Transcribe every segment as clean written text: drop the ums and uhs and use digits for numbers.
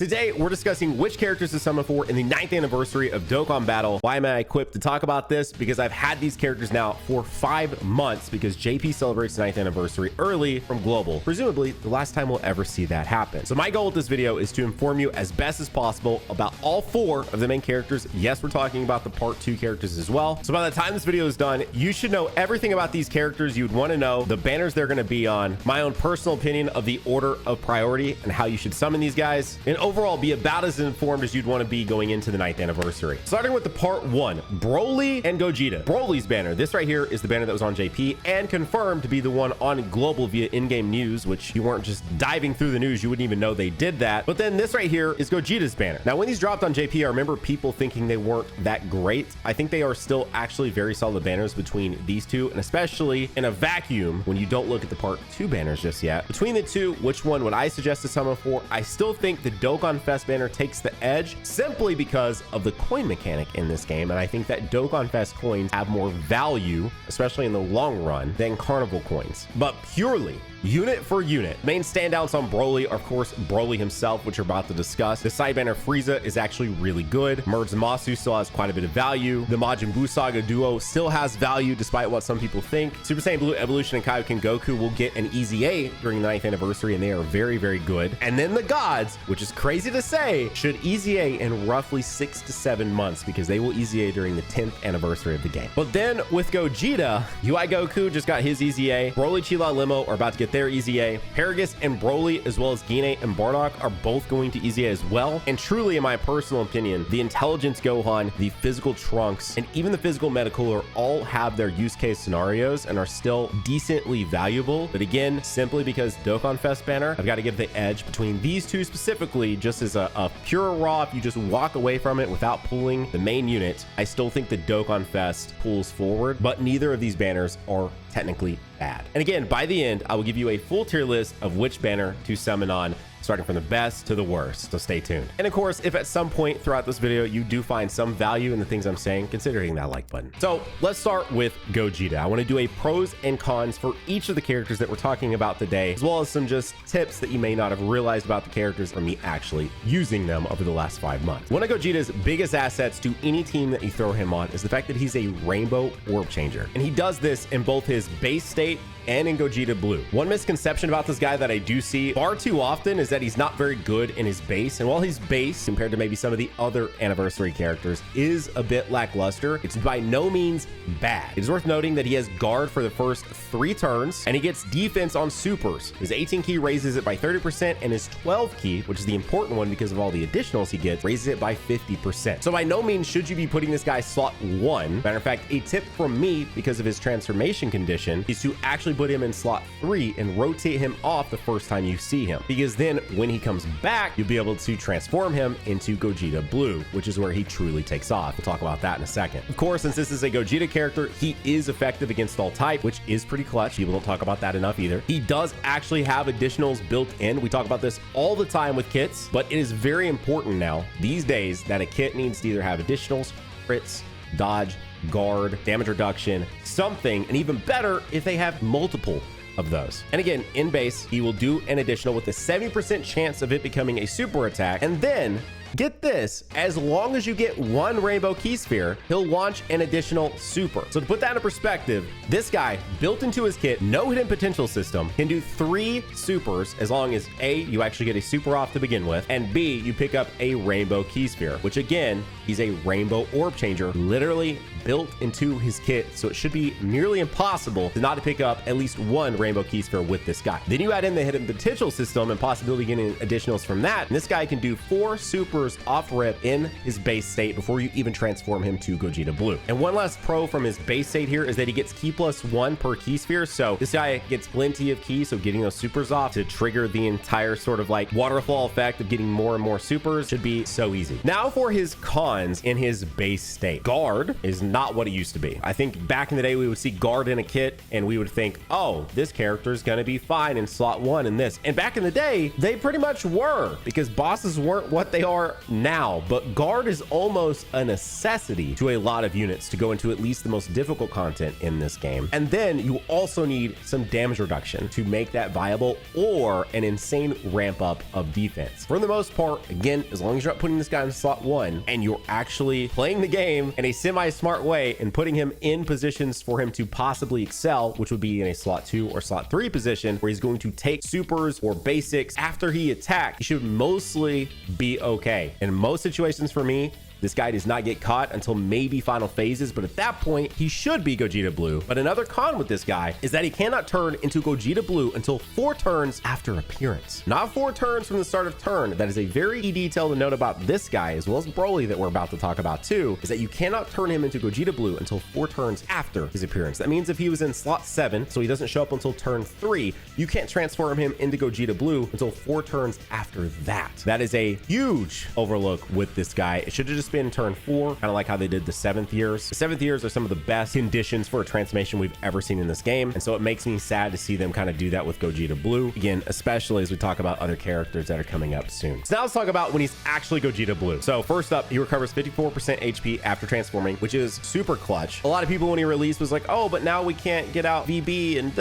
Today, we're discussing which characters to summon for in the 9th anniversary of Dokkan Battle. Why am I equipped to talk about this? Because I've had these characters now for 5 months because JP celebrates the 9th anniversary early from Global. Presumably, the last time we'll ever see that happen. So my goal with this video is to inform you as best as possible about all 4 of the main characters. Yes, we're talking about the part 2 characters as well. So by the time this video is done, you should know everything about these characters you'd want to know, the banners they're going to be on, my own personal opinion of the order of priority and how you should summon these guys, and overall be about as informed as you'd want to be going into the 9th anniversary. Starting with the part 1, Broly and Gogeta. Broly's banner, this right here is the banner that was on JP and confirmed to be the one on Global via in-game news, which you weren't just diving through the news, you wouldn't even know they did that. But then this right here is Gogeta's banner. Now, when these dropped on JP, I remember people thinking they weren't that great. I think they are still actually very solid banners between these two, and especially in a vacuum when you don't look at the part 2 banners just yet. Between the two, which one would I suggest to summon for? I still think the Dokkan Fest banner takes the edge simply because of the coin mechanic in this game, and I think that Dokkan Fest coins have more value, especially in the long run, than Carnival coins. But purely unit for unit, main standouts on Broly are of course Broly himself, which we're about to discuss. The side banner Frieza is actually really good. Merge Zamasu still has quite a bit of value. The Majin Buu Saga duo still has value despite what some people think. Super Saiyan Blue Evolution and Kaioken Goku will get an easy A during the 9th anniversary, and they are very, very good. And then the gods, which is crazy to say, should easy A in roughly 6 to 7 months because they will easy A during the 10th anniversary of the game. But then with Gogeta, UI Goku just got his easy A. Broly, Chila, Limo are about to get their easy A. Paragus and Broly, as well as Gine and Bardock, are both going to easy A as well. And truly, in my personal opinion, the Intelligence Gohan, the Physical Trunks, and even the Physical Metacooler all have their use case scenarios and are still decently valuable. But again, simply because Dokkan Fest banner, I've got to give the edge between these two specifically, just as a pure raw, if you just walk away from it without pulling the main unit. I still think the Dokkan Fest pulls forward, but neither of these banners are technically bad. And again, by the end, I will give you a full tier list of which banner to summon on, starting from the best to the worst, so stay tuned. And of course, if at some point throughout this video you do find some value in the things I'm saying, consider hitting that like button. So let's start with Gogeta. I want to do a pros and cons for each of the characters that we're talking about today, as well as some just tips that you may not have realized about the characters from me actually using them over the last 5 months. One of Gogeta's biggest assets to any team that you throw him on is the fact that he's a rainbow orb changer, and he does this in both his base state and in Gogeta Blue. One misconception about this guy that I do see far too often is that he's not very good in his base. And while his base, compared to maybe some of the other anniversary characters, is a bit lackluster, it's by no means bad. It is worth noting that he has guard for the first 3 turns, and he gets defense on supers. His 18 key raises it by 30%, and his 12 key, which is the important one because of all the additionals he gets, raises it by 50%. So by no means should you be putting this guy slot 1. Matter of fact, a tip from me, because of his transformation condition, is to actually put him in slot 3 and rotate him off the first time you see him, because then when he comes back, you'll be able to transform him into Gogeta Blue, which is where he truly takes off. We'll talk about that in a second. Of course, since this is a Gogeta character, he is effective against all type, which is pretty clutch. People don't talk about that enough either. He does actually have additionals built in. We talk about this all the time with kits, but it is very important now these days that a kit needs to either have additionals, crits, dodge, guard, damage reduction, something, and even better if they have multiple of those. And again, in base, he will do an additional with a 70% chance of it becoming a super attack. And then get this, as long as you get 1 rainbow key sphere, he'll launch an additional super. So to put that in perspective, this guy, built into his kit, no hidden potential system, can do 3 supers as long as A, you actually get a super off to begin with, and B, you pick up a rainbow key sphere, which again, he's a rainbow orb changer literally built into his kit. So it should be nearly impossible to not pick up at least 1 rainbow key sphere with this guy. Then you add in the hidden potential system and possibility of getting additionals from that, and this guy can do 4 super off rip in his base state before you even transform him to Gogeta Blue. And one last pro from his base state here is that he gets key +1 per key sphere. So this guy gets plenty of keys, so getting those supers off to trigger the entire sort of like waterfall effect of getting more and more supers should be so easy. Now for his cons in his base state. Guard is not what it used to be. I think back in the day we would see guard in a kit and we would think, oh, this character is going to be fine in slot 1 in this. And back in the day, they pretty much were, because bosses weren't what they are are now, but guard is almost a necessity to a lot of units to go into at least the most difficult content in this game. And then you also need some damage reduction to make that viable, or an insane ramp up of defense. For the most part, again, as long as you're not putting this guy in slot 1 and you're actually playing the game in a semi-smart way and putting him in positions for him to possibly excel, which would be in a slot 2 or slot 3 position where he's going to take supers or basics after he attacks, he should mostly be okay. In most situations for me, this guy does not get caught until maybe final phases, but at that point, he should be Gogeta Blue. But another con with this guy is that he cannot turn into Gogeta Blue until 4 turns after appearance. Not 4 turns from the start of turn. That is a very key detail to note about this guy, as well as Broly that we're about to talk about too, is that you cannot turn him into Gogeta Blue until 4 turns after his appearance. That means if he was in slot 7, so he doesn't show up until turn 3, you can't transform him into Gogeta Blue until 4 turns after that. That is a huge overlook with this guy. It should have just been turn 4, kind of like how they did the 7th years. The 7th years are some of the best conditions for a transformation we've ever seen in this game, and so it makes me sad to see them kind of do that with Gogeta Blue again, especially as we talk about other characters that are coming up soon. So now let's talk about when he's actually Gogeta Blue. So first up, he recovers 54% HP after transforming, which is super clutch. A lot of people when he released was like, oh, but now we can't get out VB and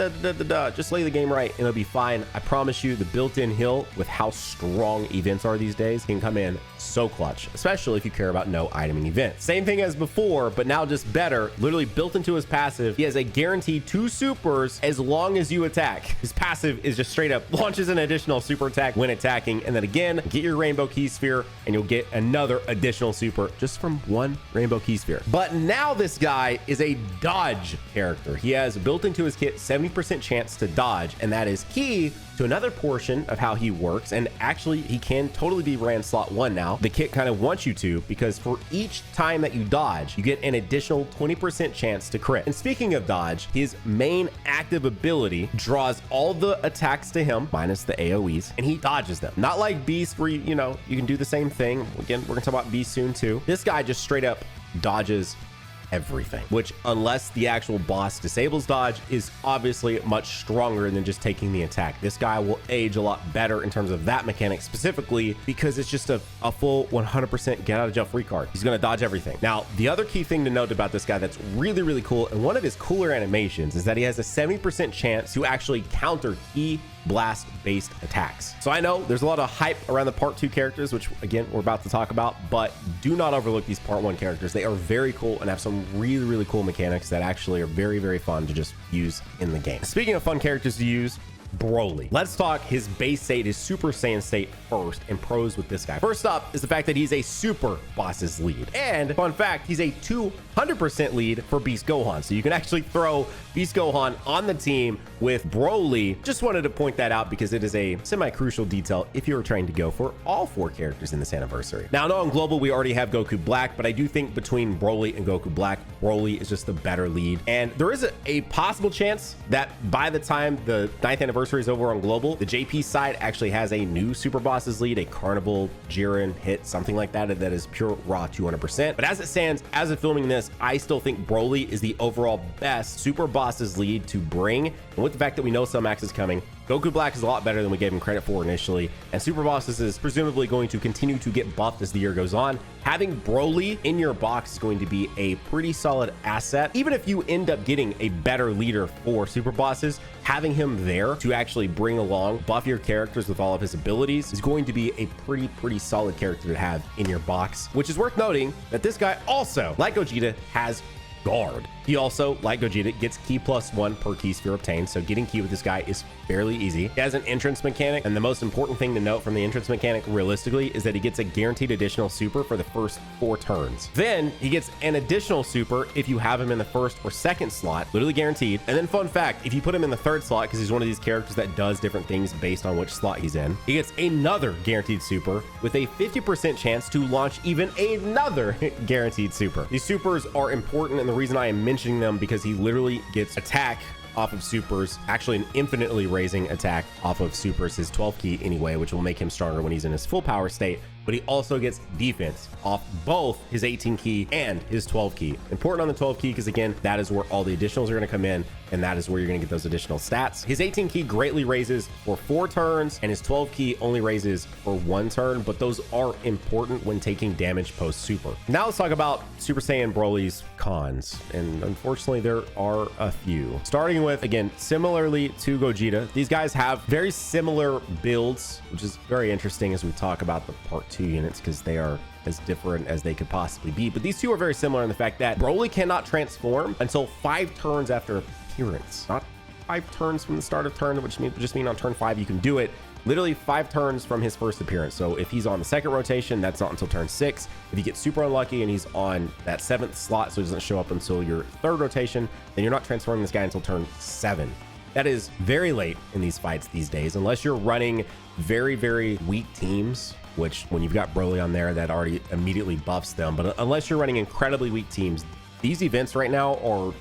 just lay the game right and it'll be fine. I promise you, the built-in heal with how strong events are these days can come in so clutch, especially if you care about no iteming events. Same thing as before, but now just better. Literally built into his passive, he has a guaranteed 2 supers as long as you attack. His passive is just straight up launches an additional super attack when attacking, and then again, get your rainbow key sphere and you'll get another additional super just from 1 rainbow key sphere. But now this guy is a dodge character. He has built into his kit 70% chance to dodge, and that is key to another portion of how he works. And actually, he can totally be ran slot 1 now. The kit kind of wants you to, because for each time that you dodge, you get an additional 20% chance to crit. And speaking of dodge, his main active ability draws all the attacks to him, minus the AoEs, and he dodges them. Not like Beast, where you can do the same thing. Again, we're gonna talk about Beast soon too. This guy just straight up dodges everything, which, unless the actual boss disables dodge, is obviously much stronger than just taking the attack. This guy will age a lot better in terms of that mechanic specifically, because it's just a full 100% get out of jail free card. He's going to dodge everything. Now, the other key thing to note about this guy that's really, really cool, and one of his cooler animations, is that he has a 70% chance to actually counter key blast based attacks. So I know there's a lot of hype around the part 2 characters, which again, we're about to talk about, but do not overlook these part 1 characters. They are very cool and have some really, really cool mechanics that actually are very, very fun to just use in the game. Speaking of fun characters to use, Broly. Let's talk his base state, his Super Saiyan state first, and pros with this guy. First up is the fact that he's a super boss's lead. And fun fact, he's a 200% lead for Beast Gohan. So you can actually throw Beast Gohan on the team with Broly. Just wanted to point that out because it is a semi-crucial detail if you're trying to go for all 4 characters in this anniversary. Now, I know on global we already have Goku Black, but I do think between Broly and Goku Black, Broly is just the better lead. And there is a possible chance that by the time the 9th anniversary is over on global, the JP side actually has a new super bosses lead, a Carnival, Jiren, Hit, something like that is pure raw 200%. But as it stands, as of filming this, I still think Broly is the overall best super bosses lead to bring. And with the fact that we know Cellmax is coming, Goku Black is a lot better than we gave him credit for initially, and Super Bosses is presumably going to continue to get buffed as the year goes on. Having Broly in your box is going to be a pretty solid asset. Even if you end up getting a better leader for Super Bosses, having him there to actually bring along, buff your characters with all of his abilities is going to be a pretty solid character to have in your box, which is worth noting that this guy also, like Gogeta, has guard. He also, like Gogeta, gets key +1 per key sphere obtained, so getting key with this guy is fairly easy. He has an entrance mechanic, and the most important thing to note from the entrance mechanic realistically is that he gets a guaranteed additional super for the first 4 turns. Then he gets an additional super if you have him in the 1st or 2nd slot, literally guaranteed. And then fun fact, if you put him in the 3rd slot, because he's one of these characters that does different things based on which slot he's in, he gets another guaranteed super with a 50% chance to launch even another guaranteed super. These supers are important, and the reason I am mentioning them because he literally gets attack off of supers, actually an infinitely raising attack off of supers, his 12th key anyway, which will make him stronger when he's in his full power state. but he also gets defense off both his 18 key and his 12 key. Important on the 12 key because again, that is where all the additionals are going to come in, and that is where you're going to get those additional stats. His 18 key greatly raises for 4 turns, and his 12 key only raises for 1 turn, but those are important when taking damage post super. Now let's talk about Super Saiyan Broly's cons, and unfortunately there are a few. Starting with, again, similarly to Gogeta, these guys have very similar builds, which is very interesting as we talk about the part 2 units because they are as different as they could possibly be. But these two are very similar in the fact that Broly cannot transform until 5 turns after appearance, not 5 turns from the start of turn, which just mean on turn 5 you can do it. Literally 5 turns from his first appearance. So if he's on the 2nd rotation, that's not until turn 6. If you get super unlucky and he's on that 7th slot, so he doesn't show up until your 3rd rotation, then you're not transforming this guy until turn 7. That is very late in these fights these days, unless you're running very, very weak teams, which when you've got Broly on there, that already immediately buffs them. But unless you're running incredibly weak teams, these events right now are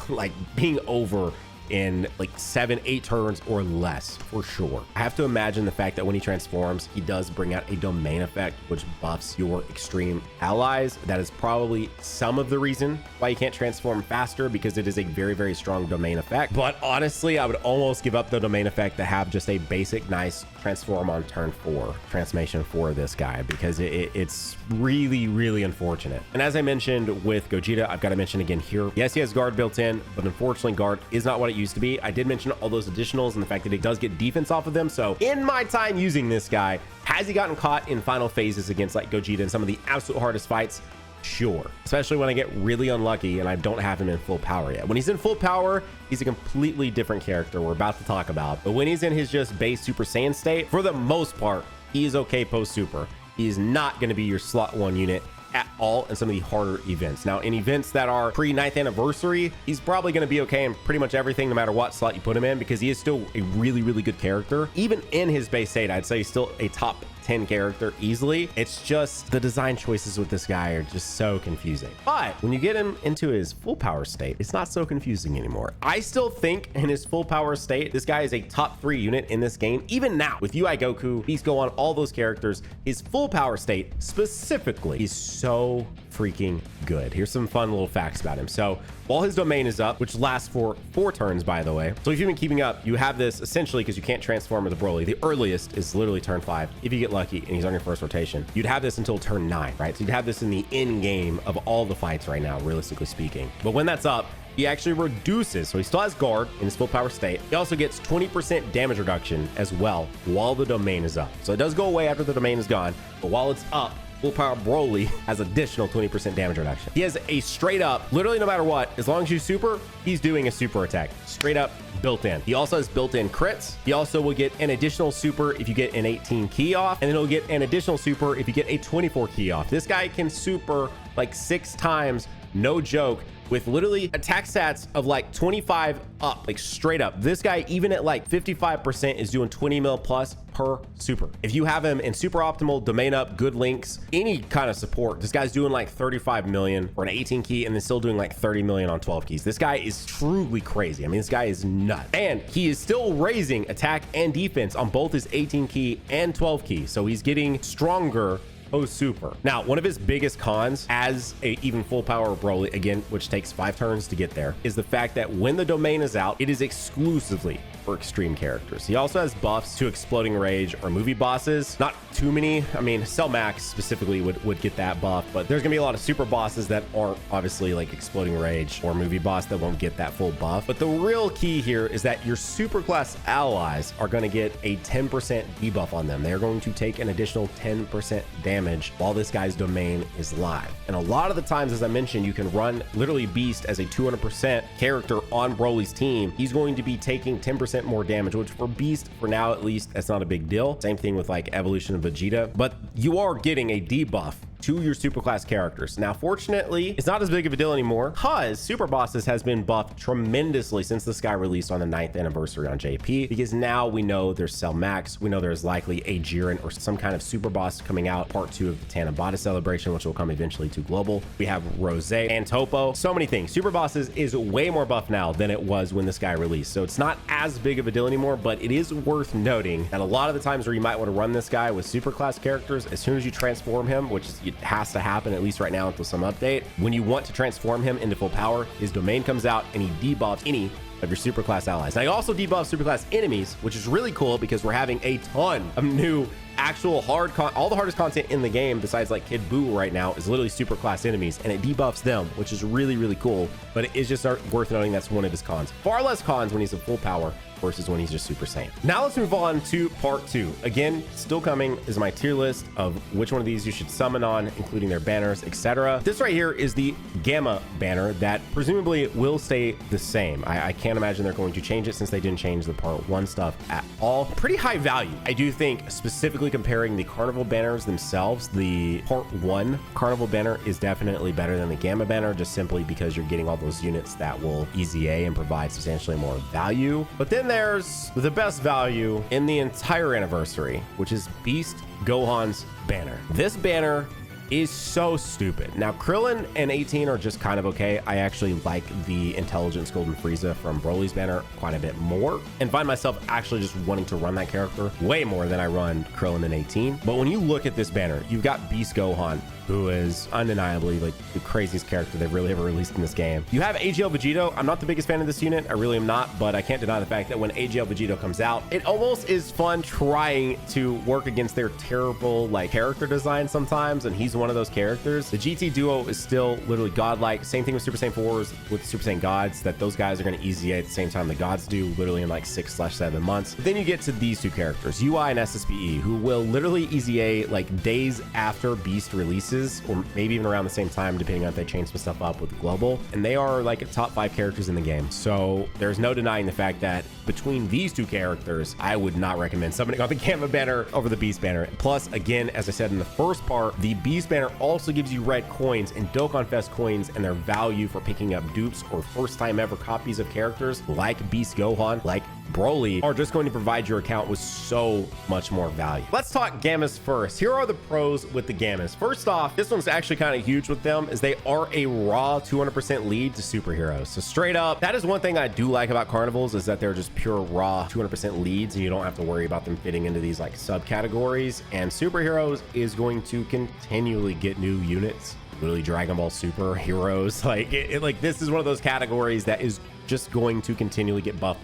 like being over in like 7-8 turns or less for sure. I have to imagine the fact that when he transforms, he does bring out a domain effect, which buffs your extreme allies. That is probably some of the reason why you can't transform faster, because it is a very, very strong domain effect. But honestly, I would almost give up the domain effect to have just a basic nice transform on turn 4 transformation for this guy, because it's really, really unfortunate. And as I mentioned with Gogeta, I've got to mention again here, yes, he has guard built in, but unfortunately guard is not what it used to be. I did mention all those additionals and the fact that it does get defense off of them. So in my time using this guy, has he gotten caught in final phases against like Gogeta in some of the absolute hardest fights? Sure. Especially when I get really unlucky and I don't have him in full power yet. When he's in full power, he's a completely different character we're about to talk about. But when he's in his just base Super Saiyan state, for the most part, he is okay post super. He is not going to be your slot 1 unit at all in some of the harder events. Now, in events that are pre 9th anniversary, he's probably going to be okay in pretty much everything, no matter what slot you put him in, because he is still a really, really good character. Even in his base state, I'd say he's still a top 10 character easily. It's just the design choices with this guy are just so confusing. But when you get him into his full power state, it's not so confusing anymore. I still think in his full power state, this guy is a top 3 unit in this game. Even now with UI Goku, Beast Gohan, all those characters, his full power state specifically is so freaking good. Here's some fun little facts about him. So while his domain is up, which lasts for 4 turns, by the way. So if you've been keeping up, you have this essentially because you can't transform into Broly. The earliest is literally turn 5. If you get lucky and he's on your first rotation, you'd have this until turn 9, right? So you'd have this in the end game of all the fights right now, realistically speaking. But when that's up, he actually reduces. So he still has guard in his full power state. He also gets 20% damage reduction as well while the domain is up. So it does go away after the domain is gone, but while it's up, full power Broly has additional 20% damage reduction. He has a straight up, literally no matter what, as long as you super, he's doing a super attack. Straight up built in. He also has built-in crits. He also will get an additional super if you get an 18 key off, and then he'll get an additional super if you get a 24 key off. This guy can super like 6 times, no joke, with literally attack stats of like 25 up, like straight up. This guy, even at like 55%, is doing 20 mil plus per super. If you have him in super optimal, domain up, good links, any kind of support, this guy's doing like 35 million for an 18 key and then still doing like 30 million on 12 keys. This guy is truly crazy. I mean, this guy is nuts. And he is still raising attack and defense on both his 18 key and 12 key. So he's getting stronger super. Now, one of his biggest cons as a even full power Broly, again, which takes 5 turns to get there, is the fact that when the domain is out, it is exclusively for extreme characters. He also has buffs to exploding rage or movie bosses. Not too many. I mean, Cell Max specifically would get that buff, but there's gonna be a lot of super bosses that aren't obviously like exploding rage or movie boss that won't get that full buff. But the real key here is that your super class allies are gonna get a 10% debuff on them. They're going to take an additional 10% damage while this guy's domain is live. And a lot of the times, as I mentioned, you can run literally Beast as a 200% character on Broly's team. He's going to be taking 10% more damage, which for Beast, for now at least, that's not a big deal. Same thing with like Evolution of Vegeta, but you are getting a debuff to your superclass characters. Now, fortunately, it's not as big of a deal anymore because Super Bosses has been buffed tremendously since this guy released on the 9th anniversary on JP, because now we know there's Cell Max, we know there's likely a Jiren or some kind of super boss coming out, part 2 of the Tanabata celebration, which will come eventually to global. We have Rose and Topo, so many things. Super Bosses is way more buff now than it was when this guy released, so it's not as big of a deal anymore. But it is worth noting that a lot of the times where you might want to run this guy with superclass characters, as soon as you transform him, which is, it has to happen at least right now until some update, when you want to transform him into full power, his domain comes out and he debuffs any of your superclass allies. Now, he also debuffs superclass enemies, which is really cool because we're having a ton of new actual all the hardest content in the game besides like Kid Buu right now is literally superclass enemies, and it debuffs them, which is really, really cool. But it is just worth noting that's one of his cons. Far less cons when he's in full power versus when he's just Super Saiyan. Now let's move on to part 2. Again, still coming is my tier list of which one of these you should summon on, including their banners, etc. This right here is the Gamma banner that presumably will stay the same. I can't imagine they're going to change it since they didn't change the part 1 stuff at all. Pretty high value. I do think, specifically comparing the Carnival banners themselves, the part 1 Carnival banner is definitely better than the Gamma banner, just simply because you're getting all those units that will EZA and provide substantially more value. But then there's the best value in the entire anniversary, which is Beast Gohan's banner. This banner is so stupid. Now, Krillin and 18 are just kind of okay. I actually like the Intelligence Golden Frieza from Broly's banner quite a bit more, and find myself actually just wanting to run that character way more than I run Krillin and 18. But when you look at this banner, you've got Beast Gohan, who is undeniably like the craziest character they've really ever released in this game. You have AGL Vegito. I'm not the biggest fan of this unit. I really am not, but I can't deny the fact that when AGL Vegito comes out, it almost is fun trying to work against their terrible like character design sometimes, and he's one of those characters. The GT duo is still literally godlike. Same thing with Super Saiyan 4s with the Super Saiyan gods, that those guys are going to EZA at the same time the gods do, literally in like 6/7 months. But then you get to these two characters, UI and SSPE, who will literally EZA like days after Beast releases, or maybe even around the same time, depending on if they change some stuff up with the global. And they are like a top 5 characters in the game. So there's no denying the fact that between these two characters, I would not recommend summoning on the Gamma banner over the Beast banner. Plus, again, as I said in the first part, the Beast banner also gives you red coins and Dokkan Fest coins, and their value for picking up dupes or first time ever copies of characters like Beast Gohan, like Broly, are just going to provide your account with so much more value. Let's talk Gammas first. Here are the pros with the Gammas. First off, this one's actually kind of huge with them, is they are a raw 200% lead to superheroes. So straight up, that is one thing I do like about Carnivals, is that they're just pure raw 200% leads, and you don't have to worry about them fitting into these like subcategories. And superheroes is going to continually get new units, literally Dragon Ball Super heroes. Like like this is one of those categories that is just going to continually get buff,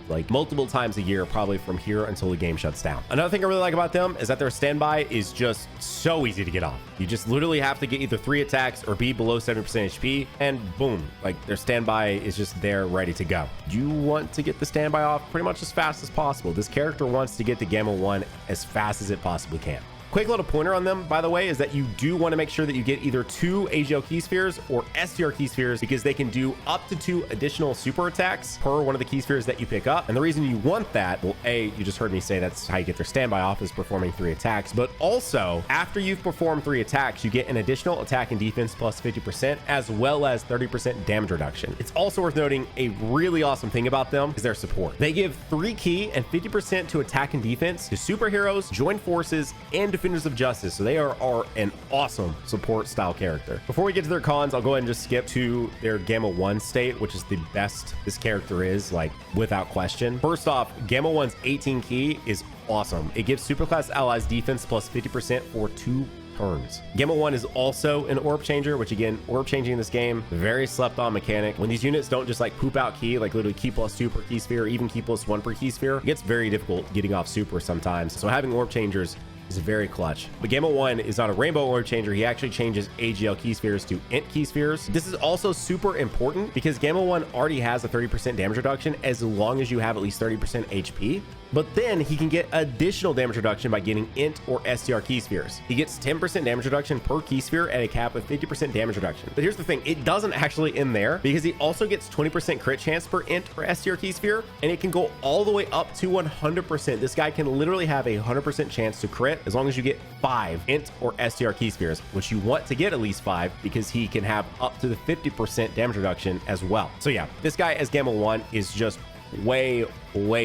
like multiple times a year, probably from here until the game shuts down. Another thing I really like about them is that their standby is just so easy to get off. You just literally have to get either 3 attacks or be below 70% HP, and boom, like their standby is just there ready to go. You want to get the standby off pretty much as fast as possible. This character wants to get to Gamma 1 as fast as it possibly can. Quick little pointer on them, by the way, is that you do want to make sure that you get either 2 AGL key spheres or STR key spheres, because they can do up to 2 additional super attacks per one of the key spheres that you pick up. And the reason you want that, well, A, you just heard me say that's how you get their standby off, is performing 3 attacks, but also after you've performed 3 attacks, you get an additional attack and defense plus 50%, as well as 30% damage reduction. It's also worth noting a really awesome thing about them is their support. They give 3 key and 50% to attack and defense to superheroes, joint forces, and Defenders of Justice. So they are an awesome support style character. Before we get to their cons, I'll go ahead and just skip to their Gamma 1 state, which is the best this character is, like without question. First off, Gamma 1's 18 key is awesome. It gives superclass allies defense plus 50% for 2 turns. Gamma 1 is also an orb changer, which again, orb changing in this game, very slept on mechanic. When these units don't just like poop out key, like literally key plus 2 per key sphere, or even key plus 1 per key sphere, it gets very difficult getting off super sometimes. So having orb changers is very clutch. But Gamma 1 is not a rainbow orb changer. He actually changes AGL key spheres to int key spheres. This is also super important because Gamma 1 already has a 30% damage reduction as long as you have at least 30% HP. but then he can get additional damage reduction by getting int or STR key spheres. He gets 10% damage reduction per key sphere at a cap of 50% damage reduction. But here's the thing, it doesn't actually end there, because he also gets 20% crit chance per int or STR key sphere, and it can go all the way up to 100%. This guy can literally have a 100% chance to crit as long as you get 5 int or STR key spheres, which you want to get at least 5, because he can have up to the 50% damage reduction as well. So yeah, this guy as Gamma 1 is just way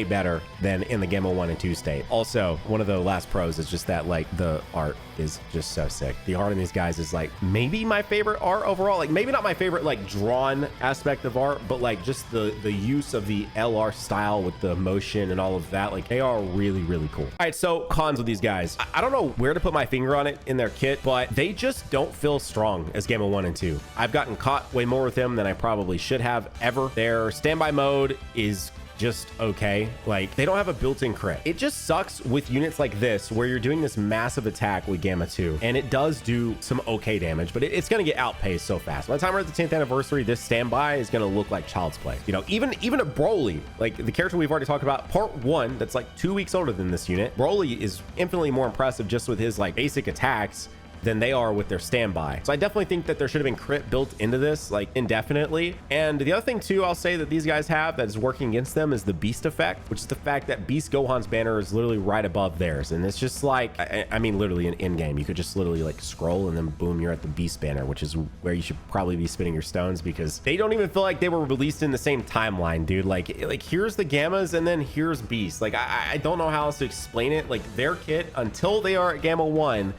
better than in the Gamma 1 and 2 state. Also, one of the last pros is just that like the art is just so sick. The art in these guys is like maybe my favorite art overall. Like maybe not my favorite like drawn aspect of art, but like just the use of the LR style with the motion and all of that, like they are really cool. All right, so cons with these guys. I don't know where to put my finger on it in their kit, but they just don't feel strong as Gamma 1 and 2. I've gotten caught way more with them than I probably should have ever. Their standby mode is just okay. Like they don't have a built-in crit. It just sucks with units like this where you're doing this massive attack with Gamma 2, and it does do some okay damage, but it's going to get outpaced so fast. By the time we're at the 10th anniversary, this standby is going to look like child's play. You know, even a Broly, like the character we've already talked about, part 1, that's like 2 weeks older than this unit. Broly is infinitely more impressive just with his like basic attacks than they are with their standby. So I definitely think that there should have been crit built into this like indefinitely. And the other thing too, I'll say that these guys have that is working against them is the beast effect, which is the fact that Beast Gohan's banner is literally right above theirs. And it's just like, I mean, literally in game, you could just literally like scroll and then boom, you're at the beast banner, which is where you should probably be spinning your stones, because they don't even feel like they were released in the same timeline, dude. Like here's the Gammas and then here's Beast. Like I don't know how else to explain it. Like their kit until they are at Gamma 1,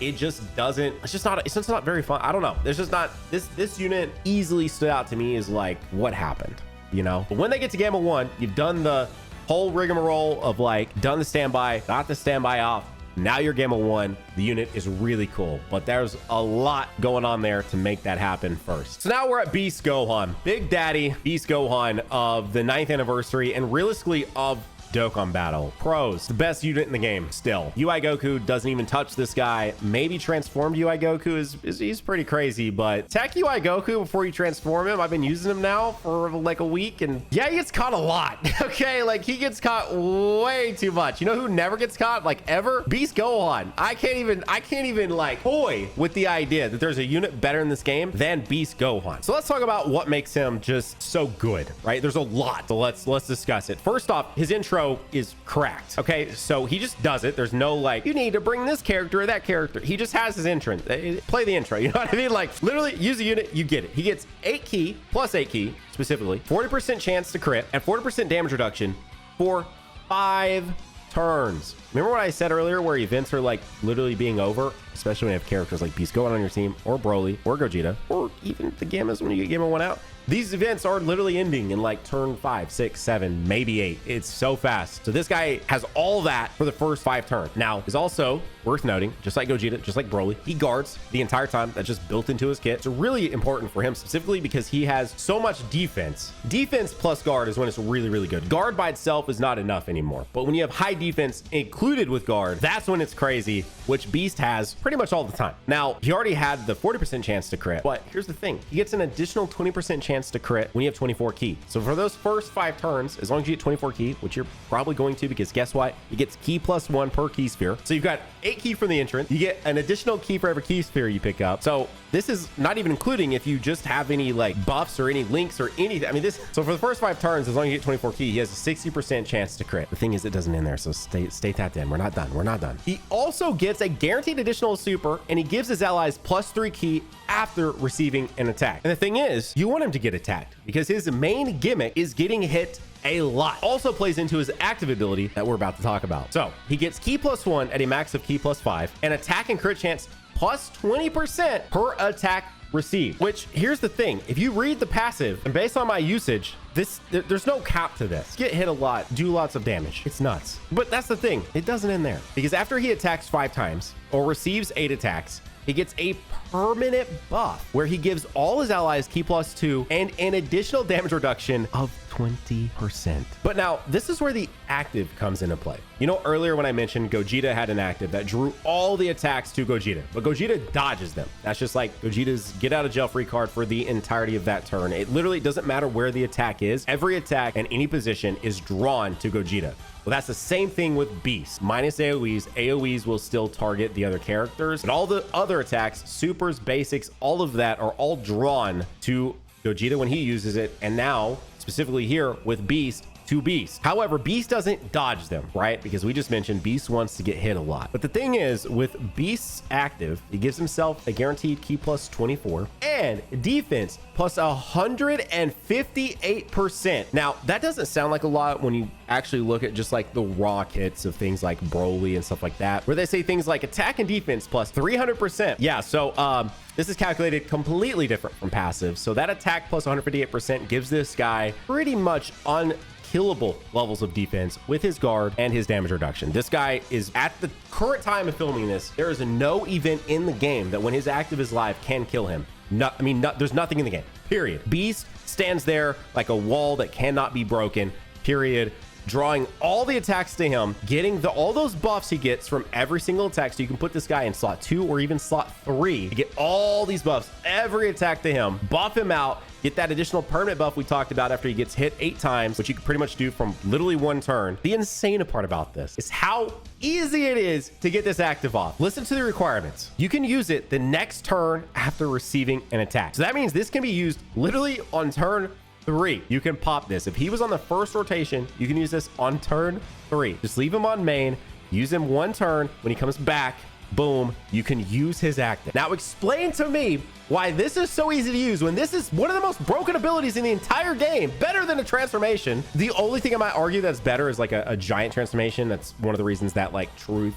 it just doesn't, it's just not very fun. I don't know. There's just not, this unit easily stood out to me as like what happened, you know? But when they get to Gamma 1, you've done the whole rigmarole of like done the standby, got the standby off. Now you're Gamma 1. The unit is really cool, but there's a lot going on there to make that happen first. So now we're at Beast Gohan, Big Daddy Beast Gohan of the 9th anniversary, and realistically of Dokkan Battle. Pros, the best unit in the game still. UI Goku doesn't even touch this guy. Maybe transformed UI Goku he's pretty crazy, but tech UI Goku before you transform him. I've been using him now for like a week, and yeah, he gets caught a lot. Okay, like he gets caught way too much. You know who never gets caught like ever? Beast Gohan. I can't even like toy with the idea that there's a unit better in this game than Beast Gohan. So let's talk about what makes him just so good, right? There's a lot, so let's discuss it. First off, his intro is cracked. Okay, so he just does it. There's no like, you need to bring this character or that character. He just has his entrance. Play the intro. You know what I mean? Like literally use a unit, you get it. He gets 8 key plus 8 key specifically, 40% chance to crit and 40% damage reduction for 5 turns. Remember what I said earlier where events are like literally being over, especially when you have characters like Beast Gohan on your team, or Broly, or Gogeta, or even the Gammas when you get Gamma 1 out? These events are literally ending in like turn 5, 6, 7, maybe 8. It's so fast. So this guy has all that for the first 5 turns. Now, is also worth noting, just like Gogeta, just like Broly, he guards the entire time. That's just built into his kit. It's really important for him specifically because he has so much defense. Defense plus guard is when it's really good. Guard by itself is not enough anymore. But when you have high defense included with guard, that's when it's crazy, which Beast has pretty much all the time. Now, he already had the 40% chance to crit, but here's the thing. He gets an additional 20% chance to crit when you have 24 key. So for those first 5 turns, as long as you get 24 key, which you're probably going to, because guess what? He gets key plus 1 per key sphere. So you've got 8 key from the entrance. You get an additional key for every key sphere you pick up. So this is not even including if you just have any like buffs or any links or anything. I mean, so for the first 5 turns, as long as you get 24 key, he has a 60% chance to crit. The thing is, it doesn't end there. So stay tapped in. We're not done. We're not done. He also gets a guaranteed additional super, and he gives his allies plus 3 key after receiving an attack. And the thing is, you want him to get attacked because his main gimmick is getting hit a lot. Also plays into his active ability that we're about to talk about. So he gets key plus 1 at a max of key plus 5, and attack and crit chance plus 20% per attack received. Which, here's the thing, if you read the passive and based on my usage, there's no cap to this. Get hit a lot, do lots of damage. It's nuts. But that's the thing, it doesn't end there, because after he attacks 5 times or receives 8 attacks, he gets a permanent buff where he gives all his allies key plus 2 and an additional damage reduction of 20%. But now this is where the active comes into play. You know, earlier when I mentioned Gogeta had an active that drew all the attacks to Gogeta, but Gogeta dodges them. That's just like Gogeta's get out of jail free card for the entirety of that turn. It literally doesn't matter where the attack is. Every attack in any position is drawn to Gogeta. Well, that's the same thing with Beast. Minus AoEs. AoEs will still target the other characters, but all the other attacks, supers, basics, all of that are all drawn to Gogeta when he uses it. And now, specifically here with Beast, to Beast. However, Beast doesn't dodge them, right? Because we just mentioned Beast wants to get hit a lot. But the thing is, with Beast's active, he gives himself a guaranteed key plus 24 and defense plus 158%. Now, that doesn't sound like a lot when you actually look at just like the raw kits of things like Broly and stuff like that, where they say things like attack and defense plus 300%. Yeah, so this is calculated completely different from passive. So that attack plus 158% gives this guy pretty much unkillable levels of defense with his guard and his damage reduction. This guy is, at the current time of filming this, there is no event in the game that when his active is live can kill him. There's nothing in the game, period. Beast stands there like a wall that cannot be broken, period. Drawing all the attacks to him, getting all those buffs he gets from every single attack. So you can put this guy in slot 2 or even slot 3 to get all these buffs, every attack to him, buff him out, get that additional permanent buff we talked about after he gets hit 8 times, which you can pretty much do from literally 1 turn. The insane part about this is how easy it is to get this active off. Listen to the requirements. You can use it the next turn after receiving an attack. So that means this can be used literally on turn 3. You can pop this. If he was on the first rotation, you can use this on turn 3. Just leave him on main, use him 1 turn. When he comes back, boom, you can use his active. Now explain to me why this is so easy to use when this is one of the most broken abilities in the entire game, better than a transformation. The only thing I might argue that's better is like a giant transformation. That's one of the reasons that like Truth,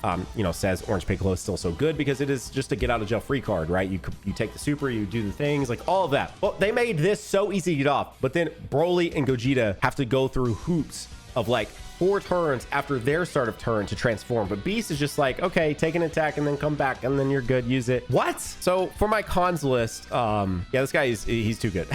says Orange Piccolo is still so good, because it is just a get out of jail free card, right? You take the super, you do the things, like all of that. Well, they made this so easy to get off, but then Broly and Gogeta have to go through hoops of like 4 turns after their start of turn to transform. But Beast is just like, okay, take an attack and then come back and then you're good, use it. What? So for my cons list, yeah, this guy he's too good.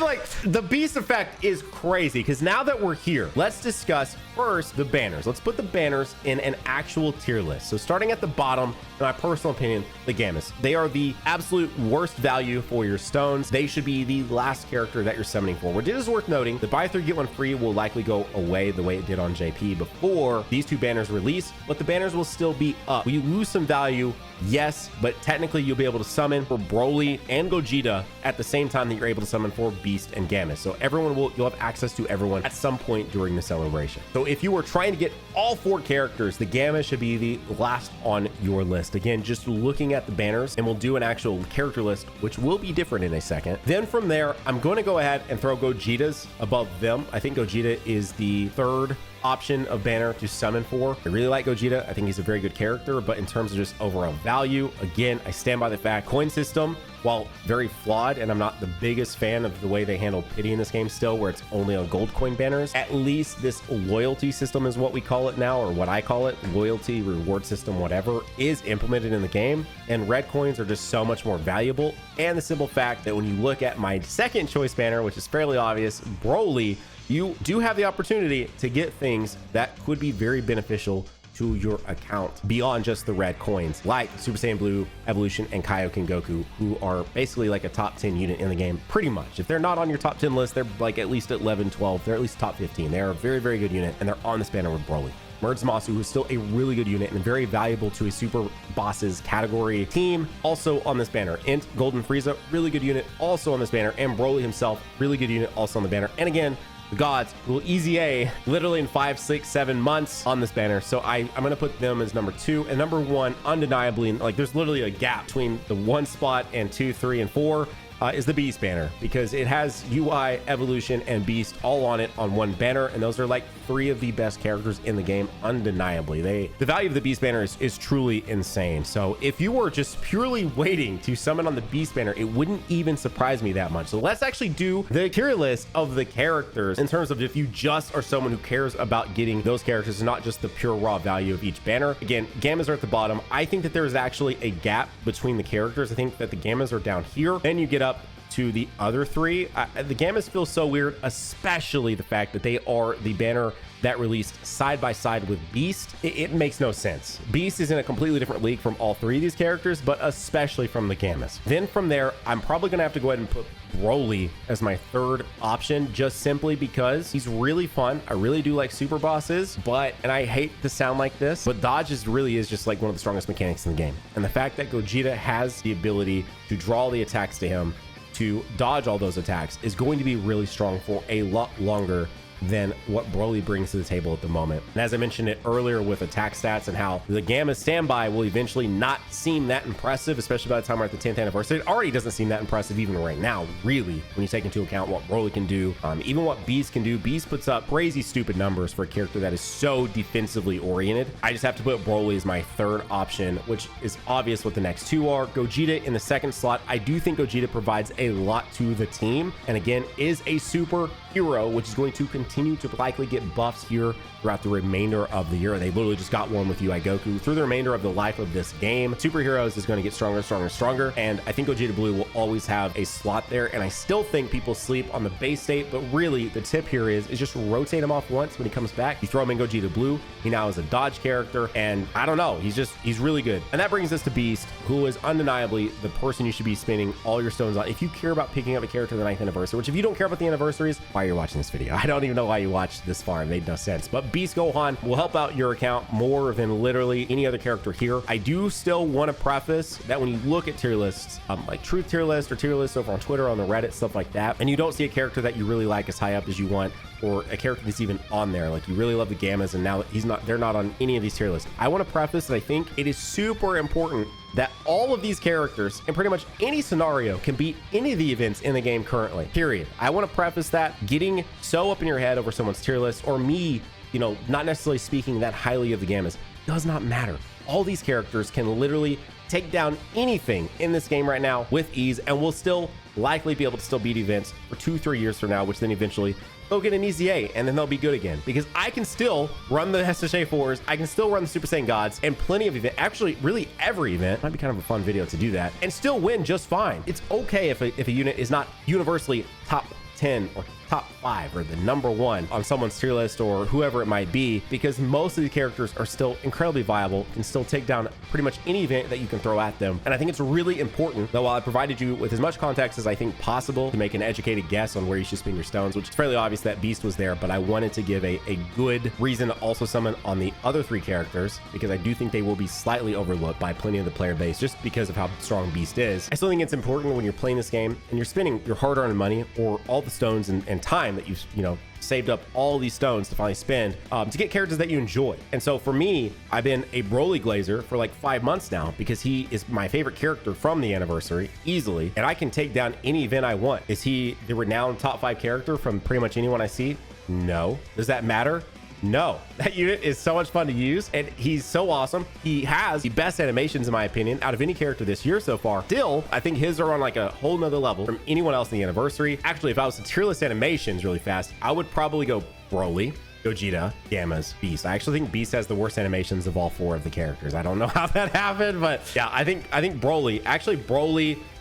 Like the Beast effect is crazy, because now that we're here, let's discuss first the banners. Let's put the banners in an actual tier list. So starting at the bottom, in my personal opinion, the Gammas. They are the absolute worst value for your stones. They should be the last character that you're summoning for. What it is worth noting, the buy 3 get 1 free will likely go away the way it did on JP before these 2 banners release, but the banners will still be up. Will you lose some value? Yes, but technically you'll be able to summon for Broly and Gogeta at the same time that you're able to summon for Beast and Gamma. So you'll have access to everyone at some point during the celebration. So if you were trying to get all 4 characters, the Gamma should be the last on your list. Again, just looking at the banners, and we'll do an actual character list, which will be different in a second. Then from there, I'm going to go ahead and throw Gogeta's above them. I think Gogeta is the 3rd option of banner to summon for. I really like Gogeta. I think he's a very good character, but in terms of just overall value, again, I stand by the fact coin system, while very flawed, and I'm not the biggest fan of the way they handle pity in this game still, where it's only on gold coin banners. At least this loyalty system is what we call it now, or what I call it, loyalty reward system, whatever, is implemented in the game, and red coins are just so much more valuable. And the simple fact that when you look at my second choice banner, which is fairly obvious, Broly, you do have the opportunity to get things that could be very beneficial to your account beyond just the red coins, like Super Saiyan Blue, Evolution, and Kaioken Goku, who are basically like a top 10 unit in the game, pretty much. If they're not on your top 10 list, they're like at least at 11, 12, they're at least top 15. They're a very, very good unit, and they're on this banner with Broly. Merge Masu, who's still a really good unit and very valuable to a super bosses category team, also on this banner. And Golden Frieza, really good unit, also on this banner. And Broly himself, really good unit, also on the banner. And again, the gods will easy A literally in 5, 6, 7 months on this banner. So I'm going to put them as number 2, and number 1 undeniably, like there's literally a gap between the 1 spot and 2, 3, and 4 is the Beast banner, because it has UI, Evolution, and Beast all on it on 1 banner, and those are like 3 of the best characters in the game, undeniably. The value of the Beast banner is truly insane. So if you were just purely waiting to summon on the Beast banner, it wouldn't even surprise me that much. So let's actually do the tier list of the characters in terms of if you just are someone who cares about getting those characters and not just the pure raw value of each banner. Again, Gammas are at the bottom. I think that there is actually a gap between the characters. I think that the Gammas are down here. Then you get up to the other three, the Gammas feel so weird, especially the fact that they are the banner that released side by side with Beast. It makes no sense. Beast is in a completely different league from all three of these characters, but especially from the Gammas. Then from there, I'm probably gonna have to go ahead and put Broly as my third option, just simply because he's really fun. I really do like super bosses, but, and I hate to sound like this, but dodge really is just like one of the strongest mechanics in the game. And the fact that Gogeta has the ability to draw the attacks to him, to dodge all those attacks, is going to be really strong for a lot longer than what Broly brings to the table at the moment. And as I mentioned it earlier with attack stats and how the Gamma standby will eventually not seem that impressive, especially by the time we're at the 10th anniversary. It already doesn't seem that impressive even right now, really, when you take into account what Broly can do, even what Beast can do. Beast puts up crazy stupid numbers for a character that is so defensively oriented. I just have to put Broly as my third option, which is obvious what the next two are. Gogeta in the second slot. I do think Gogeta provides a lot to the team, and again, is a superhero, which is going to continue to likely get buffs here throughout the remainder of the year. They literally just got one with UI Goku through the remainder of the life of this game. Superheroes is going to get stronger, stronger, stronger, and I think Gogeta Blue will always have a slot there. And I still think people sleep on the base state, but really the tip here is just rotate him off once when he comes back. You throw him in Gogeta Blue, he now is a dodge character, and I don't know, he's really good. And that brings us to Beast, who is undeniably the person you should be spending all your stones on if you care about picking up a character the 9th anniversary, which if you don't care about the anniversaries, why are you watching this video? I don't even know why you watched this far. It made no sense. But Beast Gohan will help out your account more than literally any other character here. I do still want to preface that when you look at tier lists, like Truth tier list or tier lists over on Twitter, on the Reddit, stuff like that, and you don't see a character that you really like as high up as you want, or a character that's even on there, like you really love the Gammas and now they're not on any of these tier lists. I want to preface that I think it is super important that all of these characters in pretty much any scenario can beat any of the events in the game currently, period. I want to preface that getting so up in your head over someone's tier list, or me, you know, not necessarily speaking that highly of the Gammas, does not matter. All these characters can literally take down anything in this game right now with ease, and will still likely be able to still beat events for 2-3 years from now, which then eventually they'll get an easy A, and then they'll be good again. Because I can still run the SSA 4s, I can still run the Super Saiyan Gods, and plenty of events, actually really every event, might be kind of a fun video to do that, and still win just fine. It's okay if a unit is not universally top 10 or top 5 or the number 1 on someone's tier list or whoever it might be, because most of the characters are still incredibly viable, can still take down pretty much any event that you can throw at them. And I think it's really important that while I provided you with as much context as I think possible to make an educated guess on where you should spend your stones, which is fairly obvious that Beast was there, but I wanted to give a good reason to also summon on the other 3 characters, because I do think they will be slightly overlooked by plenty of the player base just because of how strong Beast is. I still think it's important when you're playing this game and you're spending your hard-earned money or all the stones and time that you've saved up all these stones to finally spend to get characters that you enjoy. And so for me, I've been a Broly glazer for like 5 months now, because he is my favorite character from the anniversary easily, and I can take down any event I want. Is he the renowned top 5 character from pretty much anyone I see? No. Does that matter? No. That unit is so much fun to use, and he's so awesome. He has the best animations, in my opinion, out of any character this year so far. Still, I think his are on like a whole nother level from anyone else in the anniversary. Actually, if I was to tier list animations really fast, I would probably go Broly, Gogeta, Gammas, Beast. I actually think Beast has the worst animations of all 4 of the characters. I don't know how that happened, but yeah, I think Broly,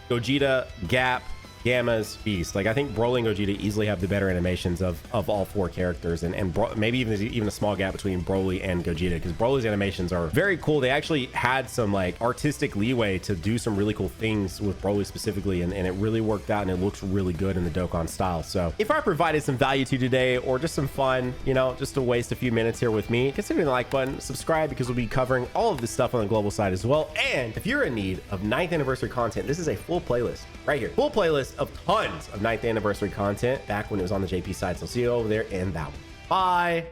Gogeta, Gap, Gammas, Beast. Like, I think Broly and Gogeta easily have the better animations of all 4 characters, and maybe even a small gap between Broly and Gogeta, because Broly's animations are very cool. They actually had some like artistic leeway to do some really cool things with Broly specifically, and it really worked out, and it looks really good in the Dokkan style. So if I provided some value to you today, or just some fun, just to waste a few minutes here with me, consider the like button, subscribe, because we'll be covering all of this stuff on the global side as well. And if you're in need of 9th anniversary content, this is a full playlist right here. Full playlist of tons of 9th anniversary content back when it was on the JP side. So see you over there in that one. Bye.